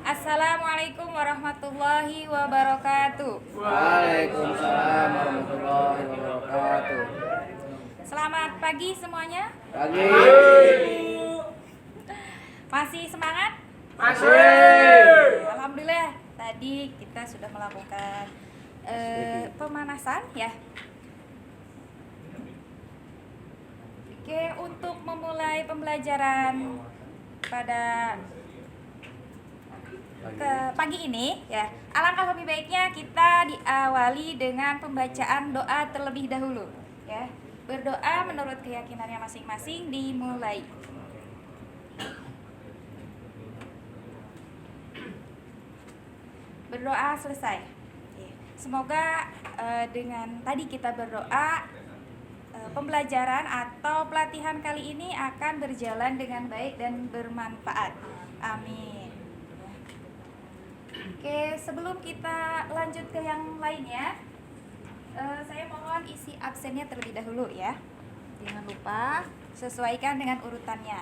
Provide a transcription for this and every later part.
Assalamualaikum warahmatullahi wabarakatuh. Waalaikumsalam warahmatullahi wabarakatuh. Selamat pagi semuanya. Pagi. Masih semangat? Masih. Alhamdulillah. Tadi kita sudah melakukan pemanasan ya. Oke, untuk memulai pembelajaran pada pagi ini ya, alangkah lebih baiknya kita diawali dengan pembacaan doa terlebih dahulu ya. Berdoa menurut keyakinannya masing-masing dimulai. Berdoa selesai. Semoga dengan tadi kita berdoa, pembelajaran atau pelatihan kali ini akan berjalan dengan baik dan bermanfaat. Amin. Oke, sebelum kita lanjut ke yang lainnya, saya mohon isi absennya terlebih dahulu ya. Jangan lupa sesuaikan dengan urutannya.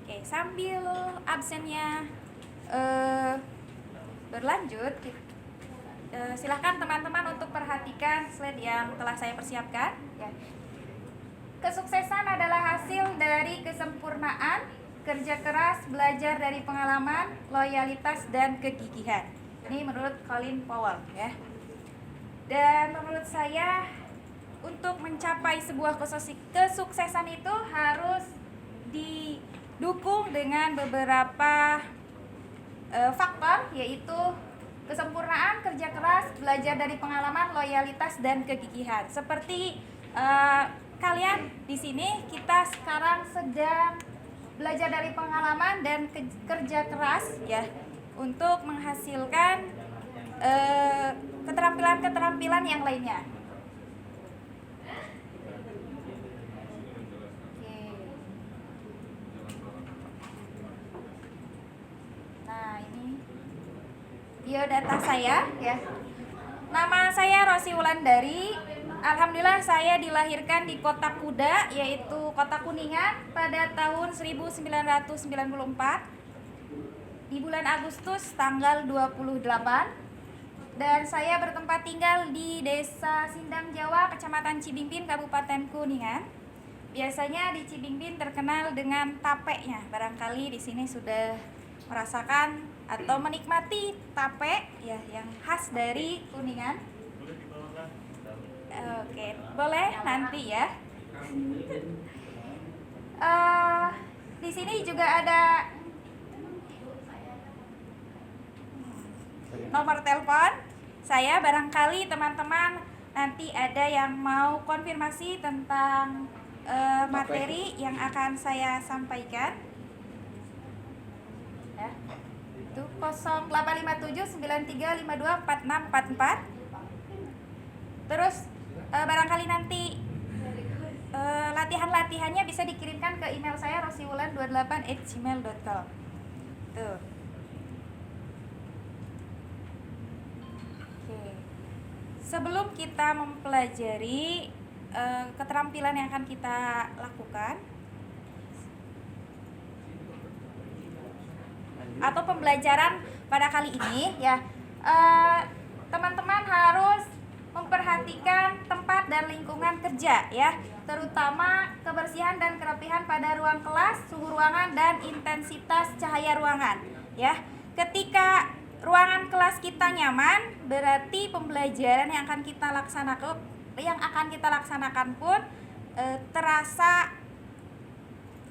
Oke, sambil absennya berlanjut, silahkan teman-teman untuk perhatikan slide yang telah saya persiapkan ya. Kesuksesan adalah hasil dari kesempurnaan, kerja keras, belajar dari pengalaman, loyalitas, dan kegigihan. Ini menurut Colin Powell ya. Dan menurut saya, untuk mencapai sebuah kesuksesan itu harus didukung dengan beberapa faktor, yaitu kesempurnaan, kerja keras, belajar dari pengalaman, loyalitas, dan kegigihan. Seperti kalian di sini, kita sekarang sedang belajar dari pengalaman dan kerja keras ya, untuk menghasilkan keterampilan-keterampilan yang lainnya. Oke. Nah, ini biodata saya ya. Nama saya Rosi Wulandari. Alhamdulillah saya dilahirkan di Kota Kuda, yaitu Kota Kuningan pada tahun 1994 di bulan Agustus tanggal 28, dan saya bertempat tinggal di Desa Sindang Jawa, Kecamatan Cibingbin, Kabupaten Kuningan. Biasanya di Cibingbin terkenal dengan tapenya. Barangkali di sini sudah merasakan atau menikmati tape ya, yang khas dari Kuningan. Oke, boleh nanti ya. Di sini juga ada nomor telepon saya. Barangkali teman-teman nanti ada yang mau konfirmasi tentang materi yang akan saya sampaikan. Ya. Itu 085793524644. Terus barangkali nanti latihan-latihannya bisa dikirimkan ke email saya rosiwulan28@gmail.com. Tuh. Oke. Sebelum kita mempelajari keterampilan yang akan kita lakukan atau pembelajaran pada kali ini ya, teman-teman harus memperhatikan tempat dan lingkungan kerja ya, terutama kebersihan dan kerapihan pada ruang kelas, suhu ruangan, dan intensitas cahaya ruangan ya. Ketika ruangan kelas kita nyaman, berarti pembelajaran yang akan kita laksanakan pun terasa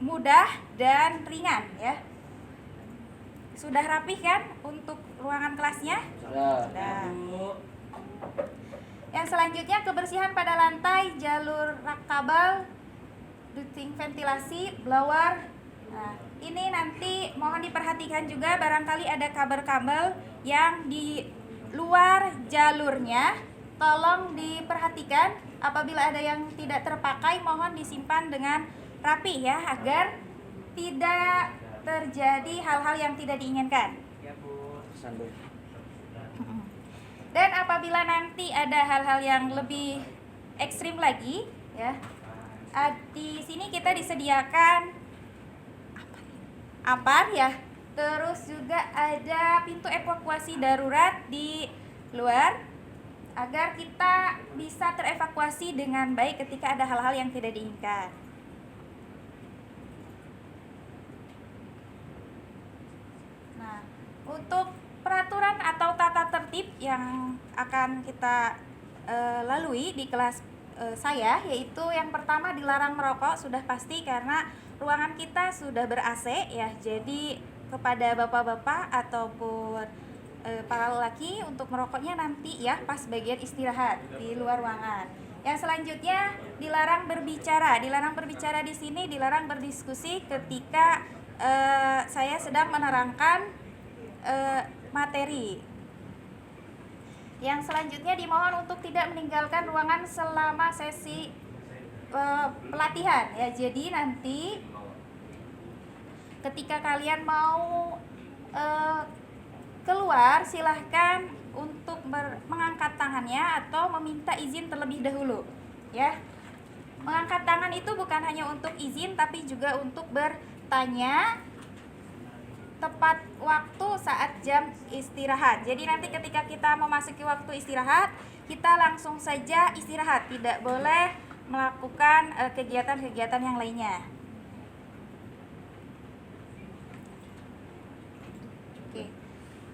mudah dan ringan ya. Sudah rapih kan untuk ruangan kelasnya? Sudah. Yang selanjutnya, kebersihan pada lantai, jalur rak kabel, ducting ventilasi, blower. Nah, ini nanti mohon diperhatikan juga, barangkali ada kabel-kabel yang di luar jalurnya, tolong diperhatikan. Apabila ada yang tidak terpakai, mohon disimpan dengan rapi ya, agar tidak terjadi hal-hal yang tidak diinginkan. Ya, Bu. Dan apabila nanti ada hal-hal yang lebih ekstrim lagi ya, di sini kita disediakan aman ya. Terus juga ada pintu evakuasi darurat di luar agar kita bisa terevakuasi dengan baik ketika ada hal-hal yang tidak diinginkan. Nah, untuk peraturan atau tata tertib yang akan kita lalui di kelas saya, yaitu yang pertama dilarang merokok, sudah pasti karena ruangan kita sudah ber-AC ya. Jadi kepada bapak-bapak ataupun para lelaki untuk merokoknya nanti ya pas bagian istirahat di luar ruangan. Yang selanjutnya dilarang berbicara. Dilarang berbicara di sini, dilarang berdiskusi ketika saya sedang menerangkan materi. Yang selanjutnya dimohon untuk tidak meninggalkan ruangan selama sesi pelatihan ya. Jadi nanti ketika kalian mau keluar, silahkan untuk mengangkat tangannya atau meminta izin terlebih dahulu ya. Mengangkat tangan itu bukan hanya untuk izin tapi juga untuk bertanya tepat waktu saat jam istirahat. Jadi nanti ketika kita memasuki waktu istirahat, kita langsung saja istirahat, tidak boleh melakukan kegiatan-kegiatan yang lainnya. Oke.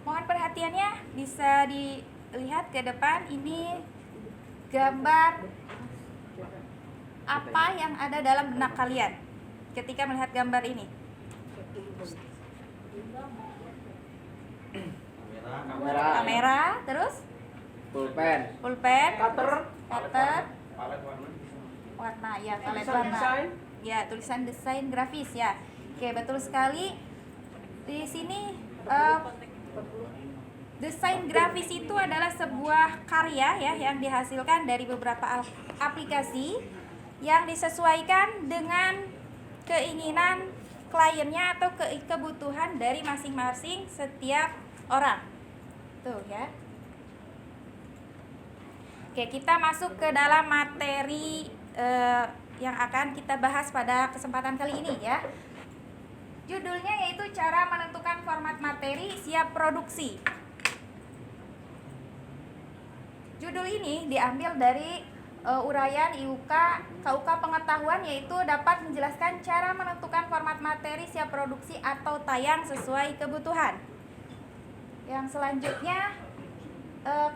Mohon perhatiannya, bisa dilihat ke depan, ini gambar apa yang ada dalam benak kalian ketika melihat gambar ini. Kamera, terus Pulpen. cutter, warna ya, palet warna. Ya, tulisan desain grafis ya. Oke, betul sekali. Di sini desain grafis itu adalah sebuah karya ya yang dihasilkan dari beberapa aplikasi yang disesuaikan dengan keinginan kliennya atau kebutuhan dari masing-masing setiap orang. Tuh ya. Oke, kita masuk ke dalam materi yang akan kita bahas pada kesempatan kali ini ya. Judulnya yaitu cara menentukan format materi siap produksi. Judul ini diambil dari uraian IUK KUK pengetahuan, yaitu dapat menjelaskan cara menentukan format materi siap produksi atau tayang sesuai kebutuhan. Yang selanjutnya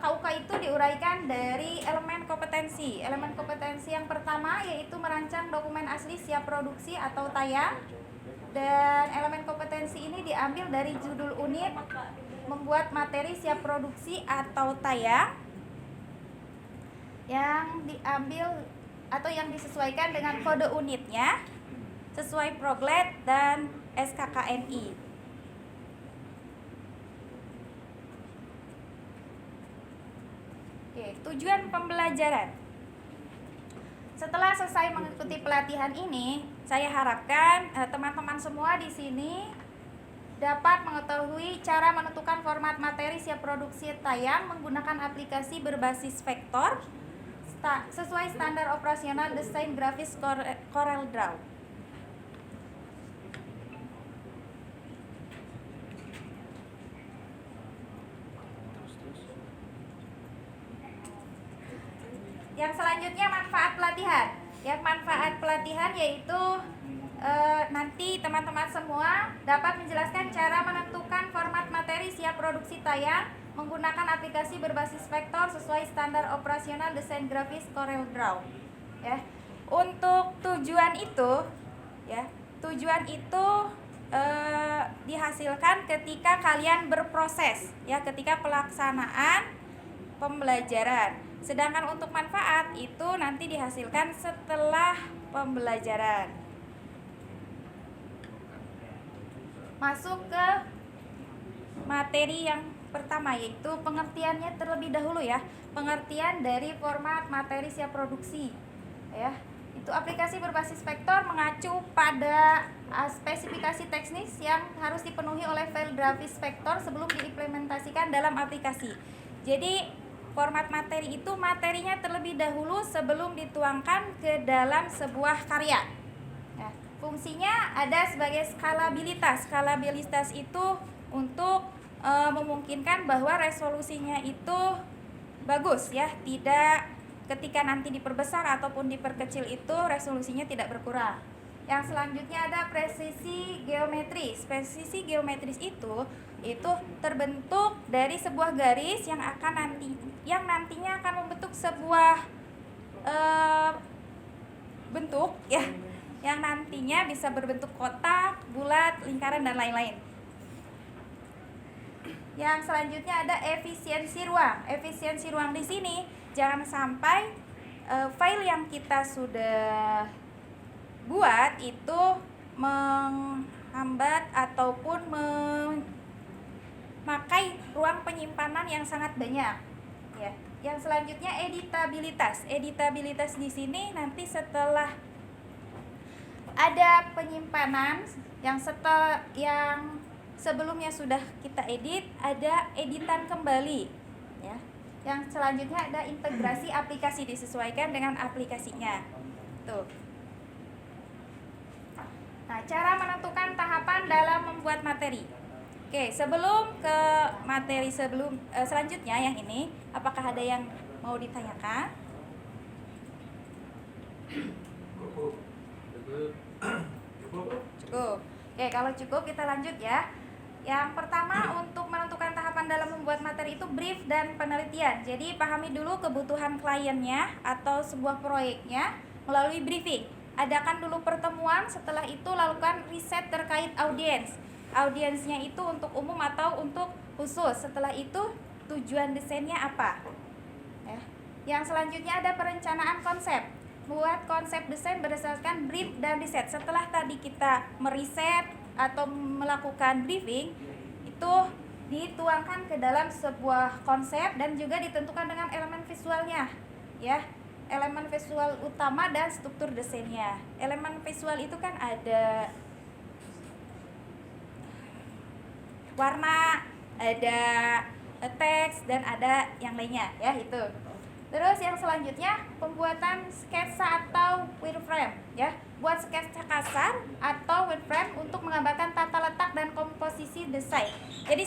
KUK itu diuraikan dari elemen kompetensi. Elemen kompetensi yang pertama yaitu merancang dokumen asli siap produksi atau tayang. Dan elemen kompetensi ini diambil dari judul unit membuat materi siap produksi atau tayang, yang diambil atau yang disesuaikan dengan kode unitnya sesuai Proglet dan SKKNI. Oke, tujuan pembelajaran. Setelah selesai mengikuti pelatihan ini, saya harapkan teman-teman semua di sini dapat mengetahui cara menentukan format materi siap produksi tayang menggunakan aplikasi berbasis vektor sesuai standar operasional desain grafis CorelDRAW. Yang selanjutnya manfaat pelatihan. Yang manfaat pelatihan yaitu nanti teman-teman semua dapat menjelaskan cara menentukan format materi siap produksi tayang menggunakan aplikasi berbasis vektor sesuai standar operasional desain grafis CorelDRAW. Ya. Untuk tujuan itu dihasilkan ketika kalian berproses ya, ketika pelaksanaan pembelajaran. Sedangkan untuk manfaat itu nanti dihasilkan setelah pembelajaran. Masuk ke materi yang pertama, yaitu pengertiannya terlebih dahulu ya. Pengertian dari format materi siap produksi ya. Itu aplikasi berbasis vektor mengacu pada spesifikasi teknis yang harus dipenuhi oleh file grafis vektor sebelum diimplementasikan dalam aplikasi. Jadi format materi itu materinya terlebih dahulu sebelum dituangkan ke dalam sebuah karya. Ya. Fungsinya ada sebagai skalabilitas. Skalabilitas itu untuk memungkinkan bahwa resolusinya itu bagus ya, tidak ketika nanti diperbesar ataupun diperkecil itu resolusinya tidak berkurang. Yang selanjutnya ada presisi geometris. Presisi geometris itu terbentuk dari sebuah garis yang nantinya akan membentuk sebuah bentuk ya, yang nantinya bisa berbentuk kotak, bulat, lingkaran dan lain-lain. Yang selanjutnya ada efisiensi ruang. Efisiensi ruang di sini jangan sampai file yang kita sudah buat itu menghambat ataupun memakai ruang penyimpanan yang sangat banyak. Ya. Yang selanjutnya editabilitas. Editabilitas di sini nanti setelah ada penyimpanan yang sebelumnya sudah kita edit, ada editan kembali ya. Yang selanjutnya ada integrasi aplikasi, disesuaikan dengan aplikasinya. Tuh. Nah, cara menentukan tahapan dalam membuat materi. Oke, sebelum ke materi selanjutnya yang ini, apakah ada yang mau ditanyakan? Cukup. Oke, kalau cukup kita lanjut ya. Yang pertama, untuk menentukan tahapan dalam membuat materi itu brief dan penelitian. Jadi pahami dulu kebutuhan kliennya atau sebuah proyeknya melalui briefing. Adakan dulu pertemuan, setelah itu lakukan riset terkait audiens. Audiensnya itu untuk umum atau untuk khusus. Setelah itu tujuan desainnya apa? Ya. Yang selanjutnya ada perencanaan konsep. Buat konsep desain berdasarkan brief dan riset. Setelah tadi kita meriset atau melakukan briefing, itu dituangkan ke dalam sebuah konsep dan juga ditentukan dengan elemen visualnya ya, elemen visual utama dan struktur desainnya. Elemen visual itu kan ada warna, ada teks dan ada yang lainnya ya itu. Terus yang selanjutnya pembuatan sketsa atau wireframe ya. Buat sketsa kasar atau wireframe untuk menggambarkan tata letak dan komposisi desain. Jadi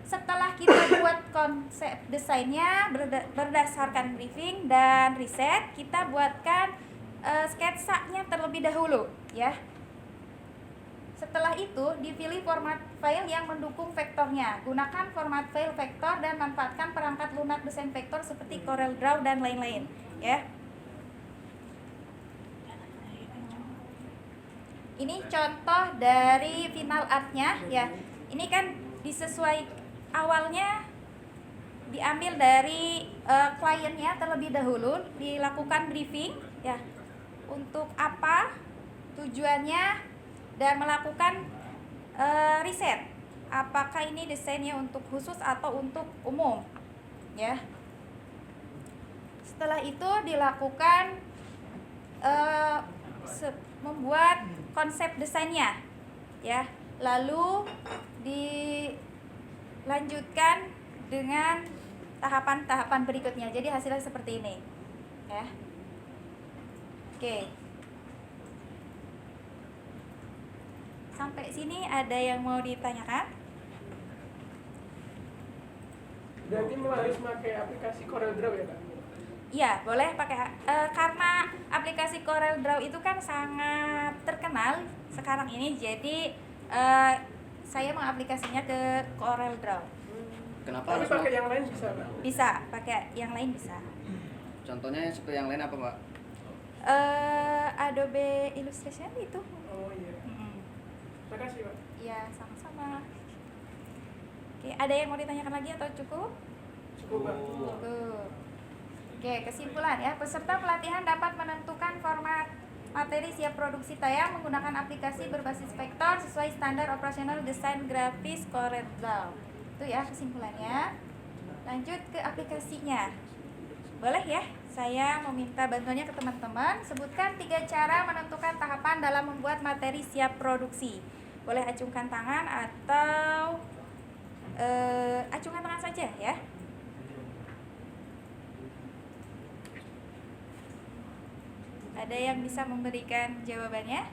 setelah kita buat konsep desainnya berdasarkan briefing dan riset, kita buatkan sketsanya terlebih dahulu ya. Setelah itu, dipilih format file yang mendukung vektornya. Gunakan format file vektor dan manfaatkan perangkat lunak desain vektor seperti CorelDRAW dan lain-lain, ya. Ini contoh dari final artnya, ya. Ini kan awalnya diambil dari kliennya terlebih dahulu, dilakukan briefing, ya. Untuk apa tujuannya? Dan melakukan riset apakah ini desainnya untuk khusus atau untuk umum ya. Setelah itu dilakukan membuat konsep desainnya ya, lalu dilanjutkan dengan tahapan-tahapan berikutnya. Jadi hasilnya seperti ini ya. Oke. Sampai sini ada yang mau ditanyakan? Berarti harus pakai aplikasi CorelDRAW ya Kak? Iya, boleh pakai karena aplikasi CorelDRAW itu kan sangat terkenal sekarang ini, jadi saya mengaplikasinya ke CorelDRAW. Kenapa Tapi harus pakai yang lain bisa Kak? Bisa, pakai yang lain bisa. Contohnya seperti yang lain apa, Mbak? Adobe Illustrator itu. Oh iya. Terima kasih Pak. Iya, sama-sama. Oke, ada yang mau ditanyakan lagi atau cukup? Cukup Pak. Cukup. Oke, kesimpulan ya. Peserta pelatihan dapat menentukan format materi siap produksi tayang menggunakan aplikasi berbasis vektor sesuai standar operasional desain grafis CorelDRAW. Itu ya kesimpulannya. Lanjut ke aplikasinya. Boleh ya? Saya meminta bantuannya ke teman-teman. Sebutkan 3 cara menentukan tahapan dalam membuat materi siap produksi. Boleh acungkan tangan atau acungkan tangan saja ya. Ada yang bisa memberikan jawabannya?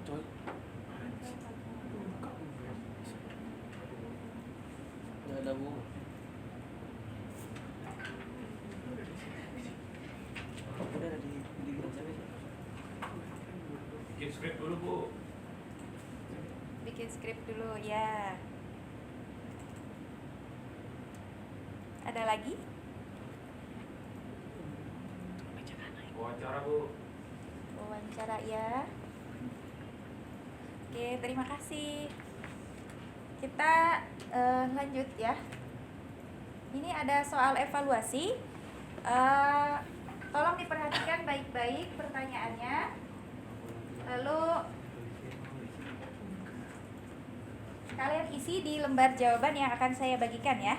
Coy. Nggak ada bu. Udah di grup saya. Bikin skrip dulu bu. Bikin skrip dulu ya. Ada lagi? Wawancara bu. Wawancara ya. Oke, terima kasih. Kita lanjut ya. Ini ada soal evaluasi. Tolong diperhatikan baik-baik pertanyaannya. Lalu kalian isi di lembar jawaban yang akan saya bagikan ya.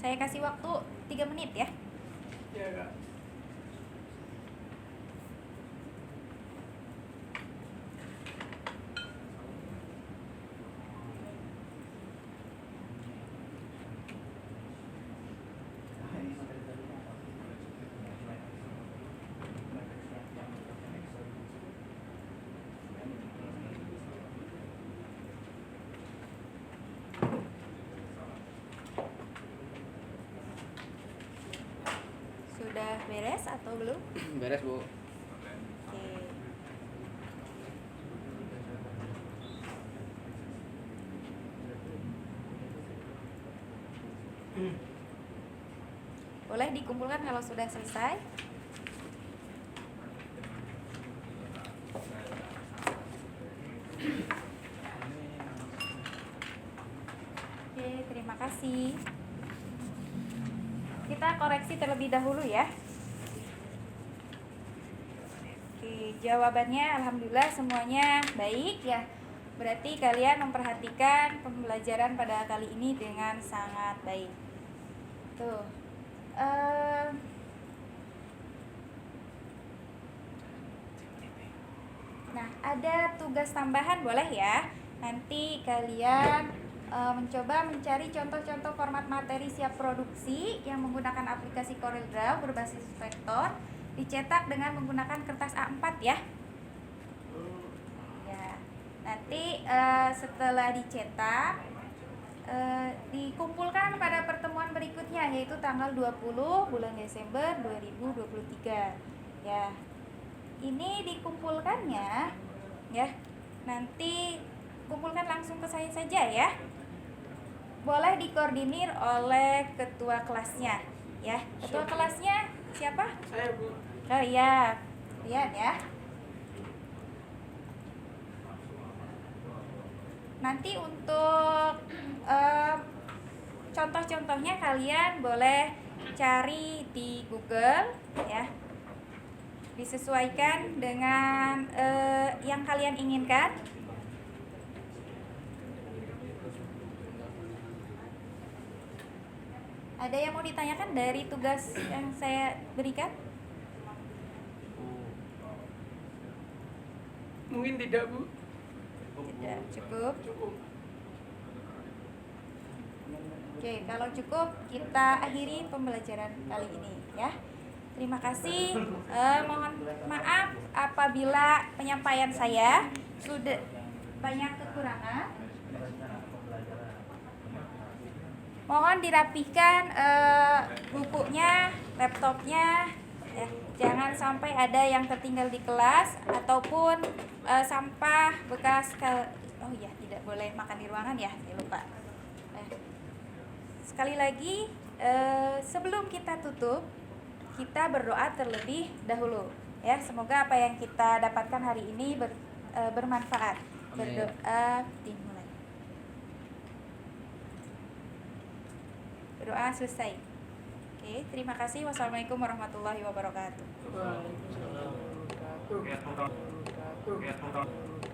Saya kasih waktu 3 menit ya. Ya kak. Sudah beres atau belum? Beres bu. Oke. Boleh dikumpulkan kalau sudah selesai. Oke, terima kasih. Kita koreksi terlebih dahulu ya. Oke, jawabannya alhamdulillah semuanya baik ya. Berarti kalian memperhatikan pembelajaran pada kali ini dengan sangat baik. Tuh. Nah, ada tugas tambahan boleh ya. Nanti kalian mencoba mencari contoh-contoh format materi siap produksi yang menggunakan aplikasi CorelDRAW berbasis vektor, dicetak dengan menggunakan kertas A4 ya. Ya. Nanti setelah dicetak dikumpulkan pada pertemuan berikutnya, yaitu tanggal 20 bulan Desember 2023 ya. Ini dikumpulkannya ya, nanti kumpulkan langsung ke saya saja ya. Boleh dikoordinir oleh ketua kelasnya ya. Ketua kelasnya siapa? Saya bu. Oh iya, lihat ya. Nanti untuk contoh-contohnya kalian boleh cari di Google ya. Disesuaikan dengan yang kalian inginkan. Ada yang mau ditanyakan dari tugas yang saya berikan? Mungkin tidak bu. Tidak, cukup. Cukup. Oke, kalau cukup kita akhiri pembelajaran kali ini ya. Terima kasih. Mohon maaf apabila penyampaian saya sudah banyak kekurangan. Mohon dirapihkan bukunya, laptopnya, ya. Jangan sampai ada yang tertinggal di kelas ataupun sampah bekas. Oh iya, tidak boleh makan di ruangan ya, saya lupa. Sekali lagi, sebelum kita tutup, kita berdoa terlebih dahulu. Ya, semoga apa yang kita dapatkan hari ini bermanfaat. Berdoa dimulai. Berdoa selesai. Oke, terima kasih. Wassalamualaikum warahmatullahi wabarakatuh. Waalaikumsalam warahmatullahi wabarakatuh.